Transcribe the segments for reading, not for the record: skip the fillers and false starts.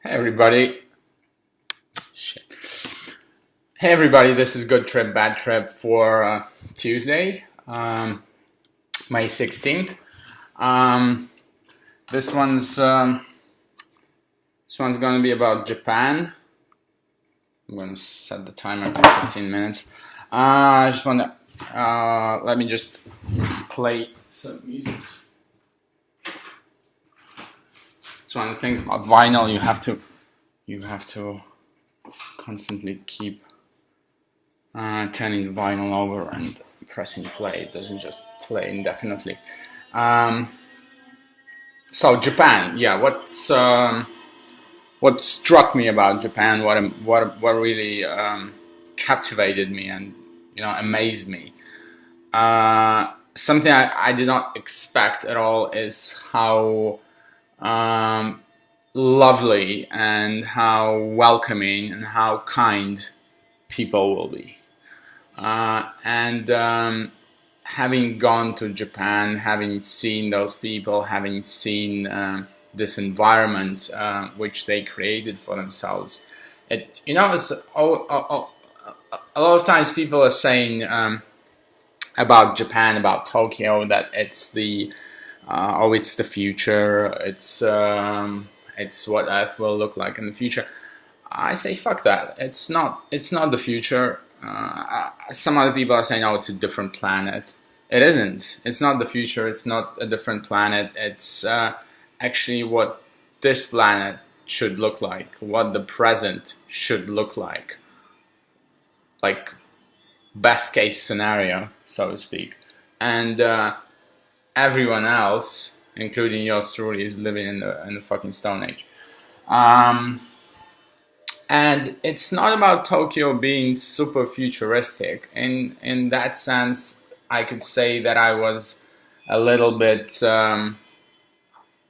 Hey everybody. Shit. Hey everybody, this is Good Trip, Bad Trip for Tuesday, May 16th. Um, this one's going to be about Japan. I'm going to set the timer to 15 minutes. I just want to let me just play some music. It's one of the things about vinyl, you have to constantly keep turning the vinyl over and pressing play. It doesn't just play indefinitely. So Japan, yeah. What struck me about Japan? What really captivated me and amazed me? Something I did not expect at all is how lovely and how welcoming and how kind people will be. And having gone to Japan, having seen those people, having seen this environment which they created for themselves, it's a lot of times people are saying about Japan, about Tokyo, that it's the future. It's what Earth will look like in the future. I say fuck that. It's not the future. Some other people are saying, oh, it's a different planet. It isn't. It's not the future. It's not a different planet. It's actually what this planet should look like, what the present should look like best case scenario, so to speak. And everyone else, including yours truly, is living in the fucking Stone Age. And it's not about Tokyo being super futuristic. In that sense, I could say that I was a little bit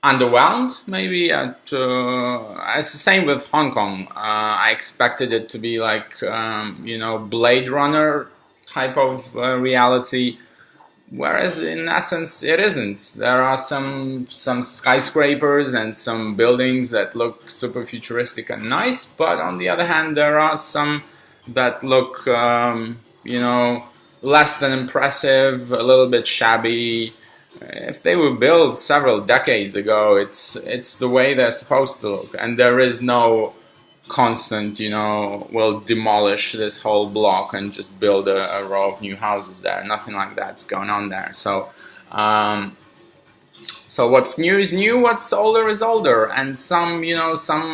underwhelmed, maybe. It's the same with Hong Kong. I expected it to be like, Blade Runner type of reality. Whereas in essence it isn't. There are some skyscrapers and some buildings that look super futuristic and nice, but on the other hand there are some that look less than impressive, a little bit shabby. If they were built several decades ago, it's the way they're supposed to look, and there is no constant, we'll demolish this whole block and just build a row of new houses there. Nothing like that's going on there. So what's new is new, what's older is older, and some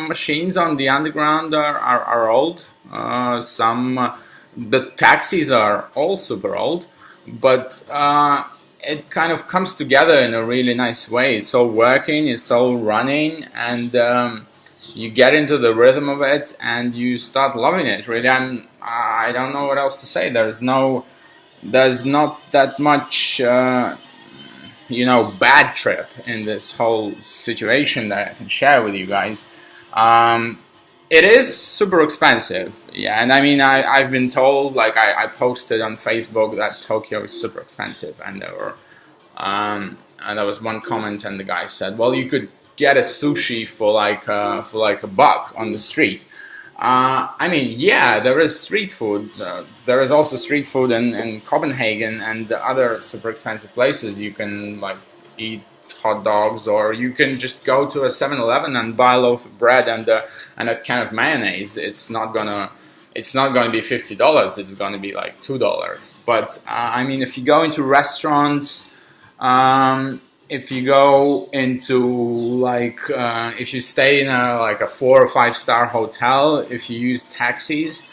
machines on the underground are old. The taxis are all super old, but it kind of comes together in a really nice way. It's all working, it's all running, and you get into the rhythm of it and you start loving it. Really, I don't know what else to say. There's not that much bad trip in this whole situation that I can share with you guys. It is super expensive, yeah, and I mean I've been told, like I posted on Facebook that Tokyo is super expensive, and there was one comment and the guy said, well, you could get a sushi for like $1 on the street. I mean, yeah, there is street food. There is also street food in Copenhagen and other super expensive places. You can like eat hot dogs, or you can just go to a 7-Eleven and buy a loaf of bread and a can of mayonnaise. It's not gonna be $50. It's gonna be like $2. But I mean, if you go into restaurants, if you go into if you stay in a 4 or 5 star hotel, if you use taxis,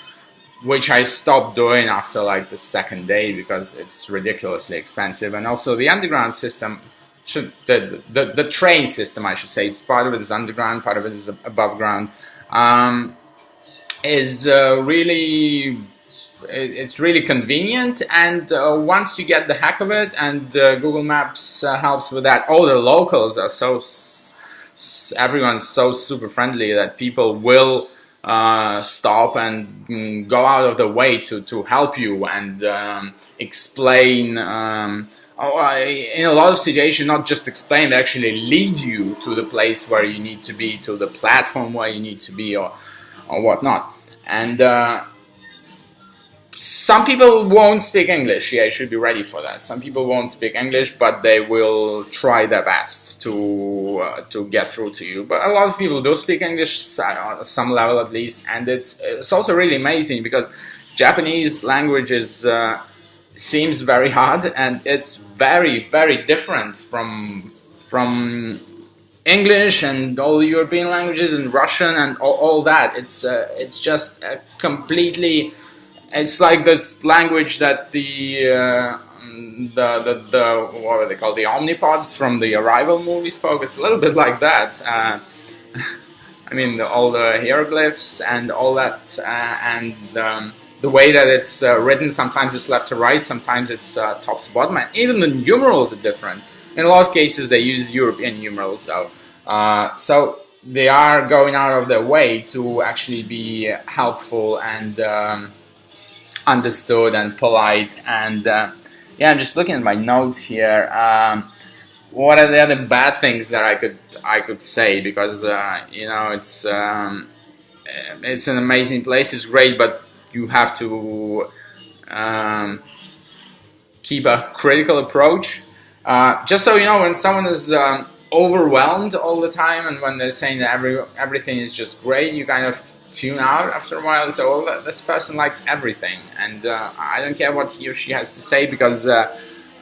which I stopped doing after like the second day because it's ridiculously expensive, and also the underground system, the train system, I should say, part of it is underground, part of it is above ground, is really. It's really convenient, and once you get the hack of it, and Google Maps helps with that. All the locals are everyone's so super friendly that people will stop and go out of the way to help you and explain in a lot of situations, not just explain, but actually lead you to the place where you need to be, to the platform where you need to be, or whatnot. And some people won't speak English. Yeah, you should be ready for that. Some people won't speak English, but they will try their best to get through to you. But a lot of people do speak English, at some level at least, and it's also really amazing because Japanese language seems very hard, and it's very, very different from English and all European languages and Russian and all that. It's just a completely. It's like this language that the what are they called, the omnipods from the Arrival movie spoke. It's a little bit like that. I mean, all the hieroglyphs and all that, and the way that it's written. Sometimes it's left to right, sometimes it's top to bottom, and even the numerals are different. In a lot of cases, they use European numerals, though. So they are going out of their way to actually be helpful and understood and polite. And yeah, I'm just looking at my notes here. What are the other bad things that I could say? Because you know, it's an amazing place. It's great, but you have to keep a critical approach. Just so you know, when someone is overwhelmed all the time, and when they're saying that everything is just great, you kind of tune out after a while. So, oh, this person likes everything, and I don't care what he or she has to say, because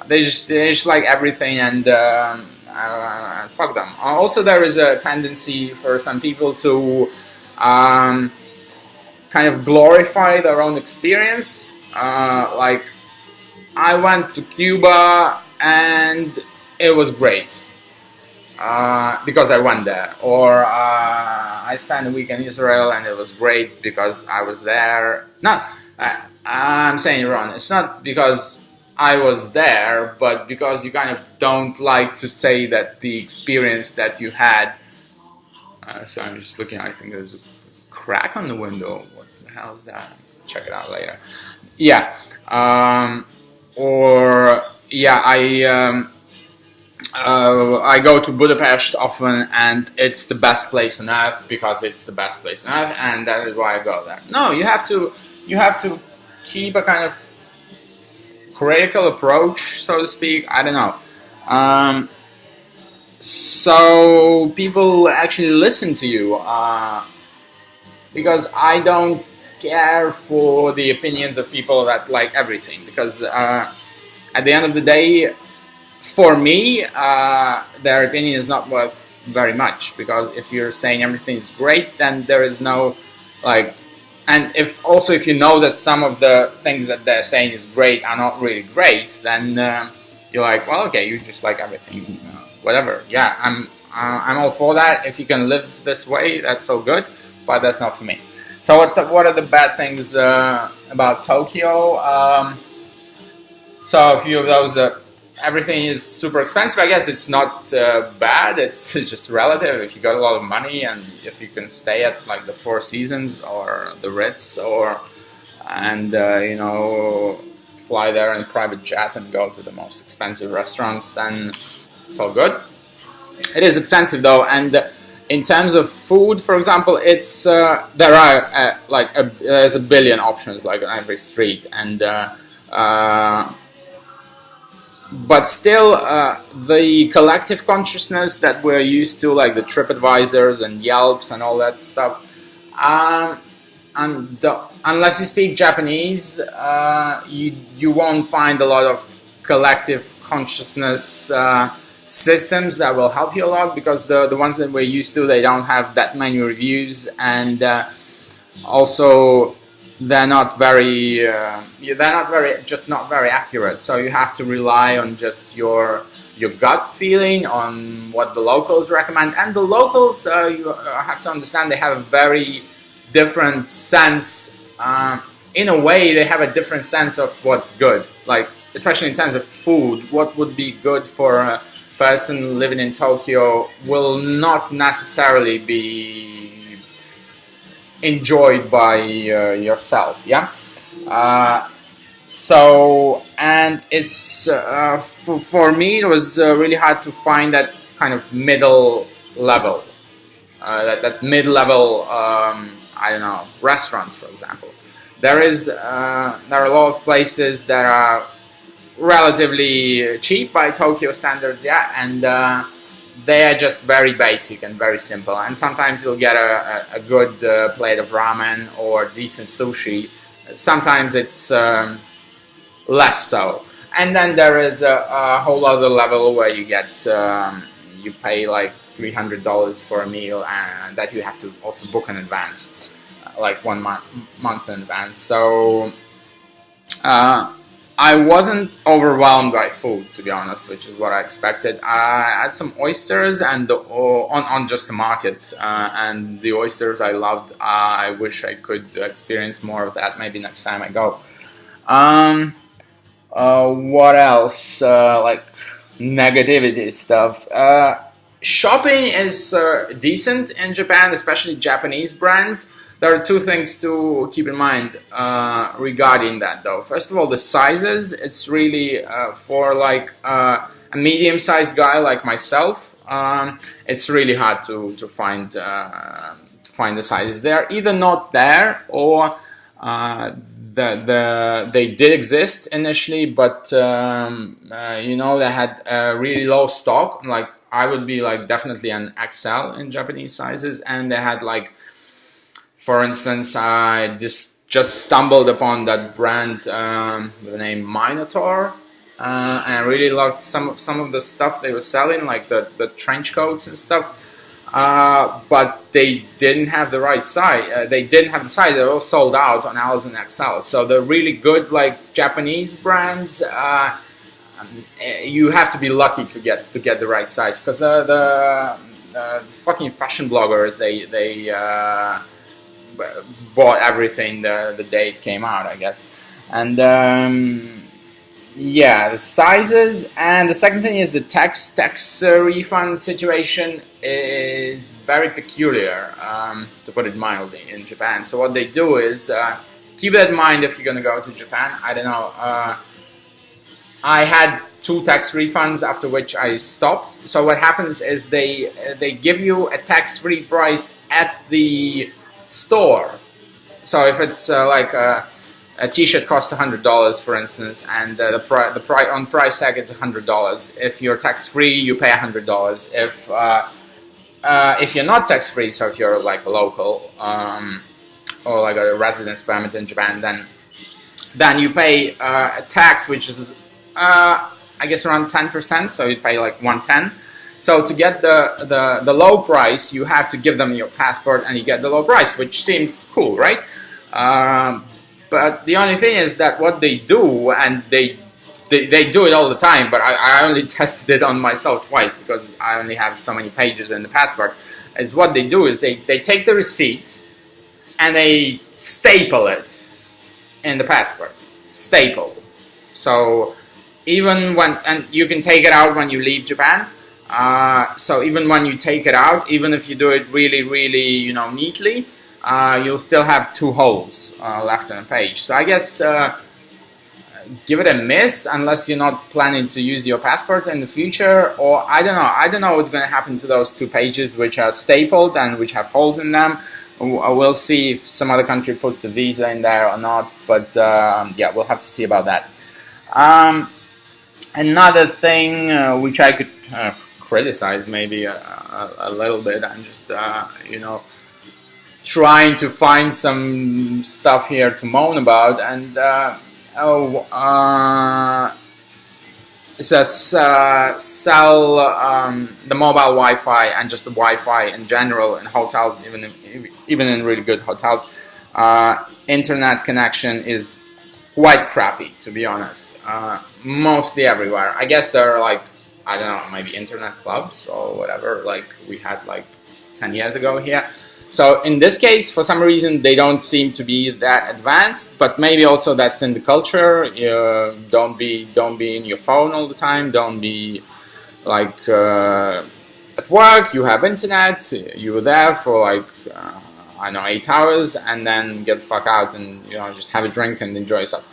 they just like everything, and fuck them. Also, there is a tendency for some people to kind of glorify their own experience. Like, I went to Cuba and it was great because I went there, or I spent a week in Israel and it was great because I was there. No, I'm saying it wrong. It's not because I was there, but because you kind of don't like to say that the experience that you had. So I'm just looking. I think there's a crack on the window. What the hell is that? Check it out later. Yeah. Or yeah, I go to Budapest often, and it's the best place on earth because it's the best place on earth, and that is why I go there. No, you have to keep a kind of critical approach, so to speak. I don't know. So people actually listen to you, because I don't care for the opinions of people that like everything, because at the end of the day, for me, their opinion is not worth very much, because if you're saying everything is great, then there is no, like, and if you know that some of the things that they're saying is great are not really great, then you're like, well, okay, you just like everything, whatever. Yeah, I'm all for that. If you can live this way, that's all good, but that's not for me. So what are the bad things about Tokyo? So a few of those. Everything is super expensive. I guess it's not bad. It's just relative. If you got a lot of money, and if you can stay at like the Four Seasons or the Ritz, and you know, fly there in a private jet and go to the most expensive restaurants, then it's all good. It is expensive though, and in terms of food, for example, it's there are there's a billion options like on every street, and but still, the collective consciousness that we're used to, like the TripAdvisors and Yelps and all that stuff, unless you speak Japanese, you won't find a lot of collective consciousness systems that will help you a lot, because the ones that we're used to, they don't have that many reviews, and also they're not very accurate. So you have to rely on just your gut feeling, on what the locals recommend. And the locals, you have to understand, they have a very different sense. In a way, they have a different sense of what's good. Like, especially in terms of food, what would be good for a person living in Tokyo will not necessarily be enjoyed by yourself, yeah. So, and it's for me it was really hard to find that kind of middle level, that mid-level, I don't know, restaurants, for example. There are a lot of places that are relatively cheap by Tokyo standards, yeah, and they are just very basic and very simple. And sometimes you'll get a good plate of ramen or decent sushi. Sometimes it's less so. And then there is a whole other level where you get you pay like $300 for a meal, and that you have to also book in advance, like 1 month in advance. So I wasn't overwhelmed by food, to be honest, which is what I expected. I had some oysters and on just the market, and the oysters I loved. I wish I could experience more of that maybe next time I go. What else? Like negativity stuff. Shopping is decent in Japan, especially Japanese brands. There are two things to keep in mind regarding that, though. First of all, the sizes. It's really for like a medium-sized guy like myself. It's really hard to find the sizes. They are either not there or they did exist initially, but they had really low stock. Like I would be like definitely an XL in Japanese sizes, and they had like, for instance, I just stumbled upon that brand with the name Minotaur, and I really loved some of the stuff they were selling, like the trench coats and stuff. But they didn't have the right size. They didn't have the size. They were all sold out on Amazon XL. So the really good like Japanese brands, you have to be lucky to get the right size, because the fucking fashion bloggers they bought everything the day it came out, I guess. And yeah, the sizes. And the second thing is the tax refund situation is very peculiar, to put it mildly, in Japan. So what they do is, keep that in mind if you're gonna go to Japan. I don't know. I had 2 tax refunds, after which I stopped. So what happens is they give you a tax-free price at the store. So if it's like a t-shirt costs $100, for instance, and the price on price tag it's $100. If you're tax-free, you pay $100. If you're not tax-free, so if you're like a local or like a residence permit in Japan, then you pay a tax which is I guess around 10%. So you pay like 110. So to get the low price, you have to give them your passport, and you get the low price, which seems cool, right? But the only thing is that what they do, and they do it all the time, but I only tested it on myself twice because I only have so many pages in the passport, is what they do is they take the receipt and they staple it in the passport. Staple. So even when, and you can take it out when you leave Japan. So even when you take it out, even if you do it really, really, neatly, you'll still have 2 holes left on the page. So I guess give it a miss unless you're not planning to use your passport in the future, or I don't know what's going to happen to those 2 pages which are stapled and which have holes in them. We'll see if some other country puts a visa in there or not, but yeah, we'll have to see about that. Another thing which I could criticize maybe a little bit, I'm just trying to find some stuff here to moan about, and it says sell the mobile Wi-Fi and just the Wi-Fi in general in hotels, even in really good hotels. Internet connection is quite crappy, to be honest. Mostly everywhere. I guess there are like, I don't know, maybe internet clubs or whatever, like we had like 10 years ago here. So in this case, for some reason, they don't seem to be that advanced, but maybe also that's in the culture. Don't be in your phone all the time. Don't be like at work, you have internet, you were there for like, I don't know, 8 hours, and then get the fuck out and just have a drink and enjoy yourself.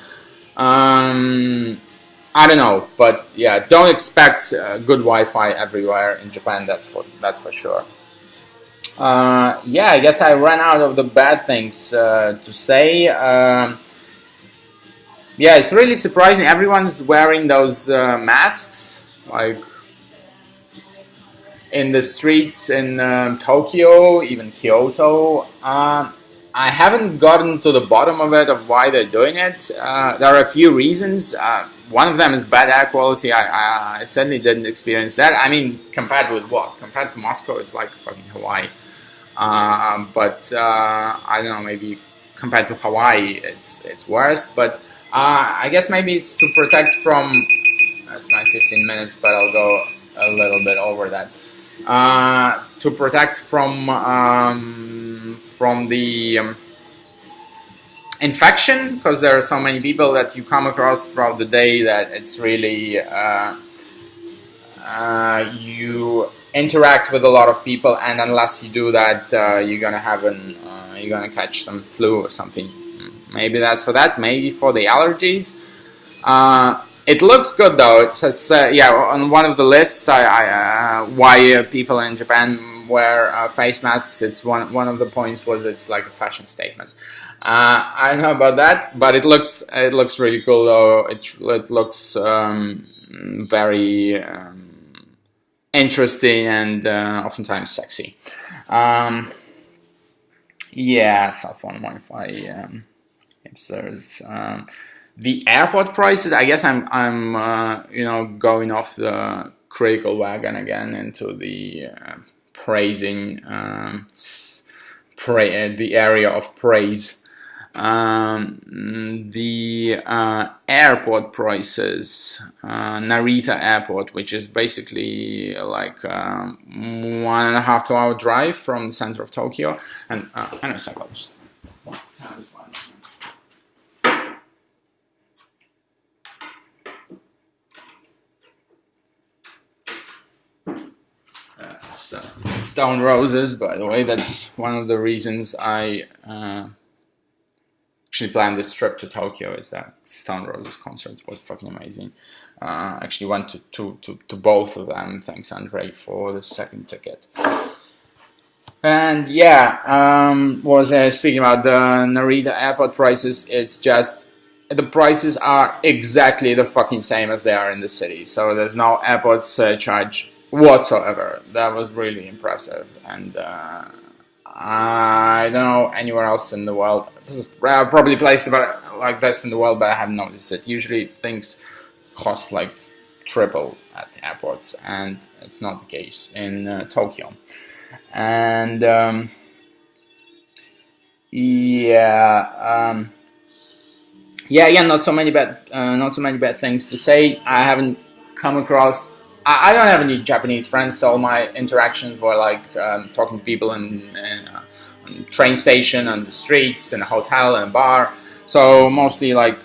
I don't know, but yeah, don't expect good Wi-Fi everywhere in Japan. That's for sure. Yeah, I guess I ran out of the bad things to say. Yeah, it's really surprising. Everyone's wearing those masks, like in the streets in Tokyo, even Kyoto. I haven't gotten to the bottom of it, of why they're doing it. There are a few reasons. One of them is bad air quality. I certainly didn't experience that. I mean, compared with what? Compared to Moscow, it's like fucking Hawaii. But I don't know, maybe compared to Hawaii, it's worse. But I guess maybe it's to protect from. That's my 15 minutes, but I'll go a little bit over that. To protect from the infection, because there are so many people that you come across throughout the day that it's really you interact with a lot of people, and unless you do that, you're gonna catch some flu or something. Maybe that's for that. Maybe for the allergies. It looks good though. It says yeah, on one of the lists why people in Japan wear face masks. It's one of the points was it's like a fashion statement. I don't know about that, but it looks really cool though. It looks very interesting and oftentimes sexy. Yeah, cell phone Wi-Fi. Hipsters. The airport prices. I guess I'm going off the critical wagon again into the praising the area of praise. The airport prices, Narita Airport, which is basically like 1.5 to 2 hour drive from the center of Tokyo, and hang on a second, I'll just turn this one. Stone Roses, by the way. That's one of the reasons I actually planned this trip to Tokyo, is that Stone Roses concert was fucking amazing. Actually went to both of them. Thanks, Andre, for the second ticket. And yeah, was speaking about the Narita airport prices. It's just the prices are exactly the fucking same as they are in the city. So there's no airport surcharge whatsoever. That was really impressive, and I don't know anywhere else in the world. Probably places like this in the world, but I haven't noticed it. Usually things cost like triple at airports, and it's not the case in Tokyo. And yeah, not so many bad things to say. I haven't come across. I don't have any Japanese friends, so all my interactions were like talking to people in train station, on the streets, in a hotel, in a bar. So mostly like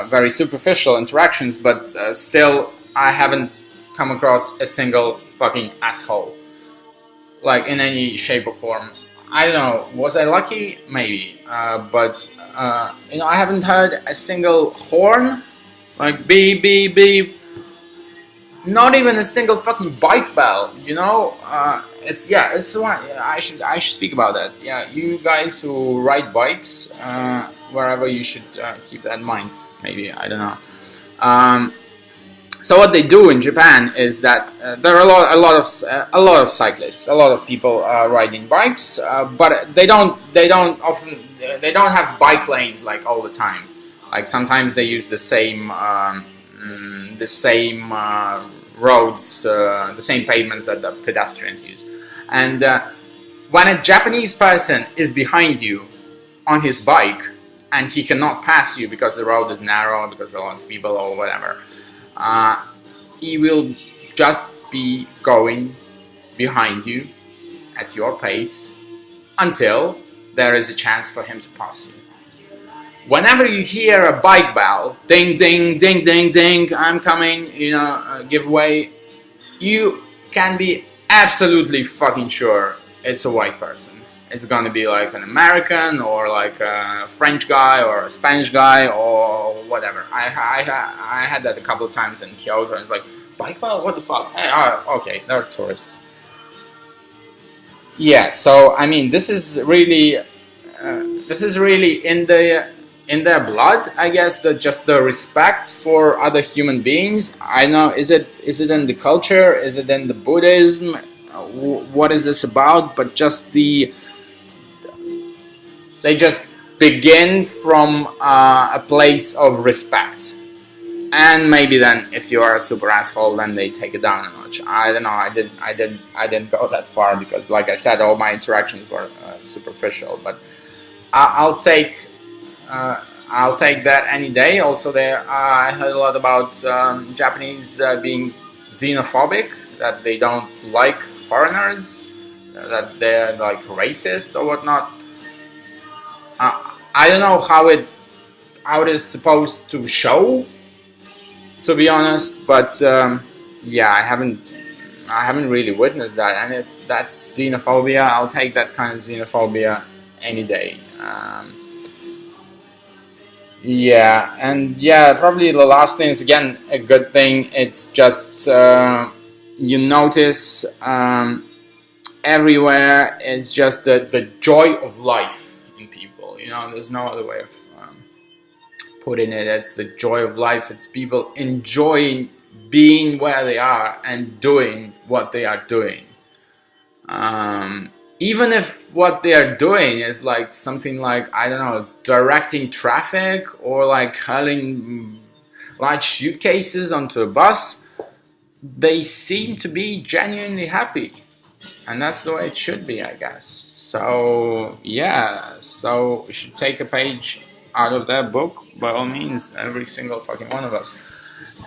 very superficial interactions, but still I haven't come across a single fucking asshole, like in any shape or form. I don't know, was I lucky? Maybe, but I haven't heard a single horn, like beep beep beep. Not even a single fucking bike bell, it's I should speak about that. Yeah, you guys who ride bikes, wherever, you should keep that in mind. Maybe, I don't know. So what they do in Japan is that there are a lot of cyclists, a lot of people riding bikes, but they don't have bike lanes like all the time. Like sometimes they use the same roads, the same pavements that the pedestrians use. And when a Japanese person is behind you on his bike and he cannot pass you because the road is narrow, because there are lots of people or whatever, he will just be going behind you at your pace until there is a chance for him to pass you. Whenever you hear a bike bell, ding, ding, ding, ding, ding, I'm coming, give way, you can be absolutely fucking sure it's a white person. it's gonna be like an American or like a French guy or a Spanish guy or whatever. I had that a couple of times in Kyoto. It's like, bike belt, what the fuck? Hey, okay, they're tourists. Yeah, so I mean, this is really in their blood, I guess. Just the respect for other human beings. I know, is it in the culture? Is it in the Buddhism? What is this about? But just they just begin from a place of respect. And maybe then, if you are a super asshole, then they take it down a notch. I don't know. I didn't go that far because, like I said, all my interactions were superficial. But I'll take that any day. Also, I heard a lot about Japanese being xenophobic, that they don't like foreigners, that they're like racist or whatnot. I don't know how it is supposed to show, to be honest, but yeah, I haven't really witnessed that. And if that's xenophobia, I'll take that kind of xenophobia any day. Yeah, and yeah, probably the last thing is, again, a good thing. It's just you notice everywhere, it's just the joy of life in people. You know, there's no other way of putting it. It's the joy of life. It's people enjoying being where they are and doing what they are doing. Even if what they are doing is like something like, I don't know, directing traffic or like hurling large suitcases onto a bus, they seem to be genuinely happy. And that's the way it should be, I guess. So, yeah, so we should take a page out of their book, by all means, every single fucking one of us.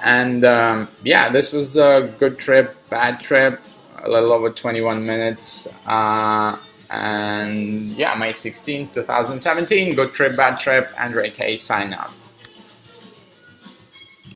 And yeah, this was a good trip, bad trip. A little over 21 minutes, and yeah, May 16th, 2017, Good Trip, Bad Trip, Andre K, sign out.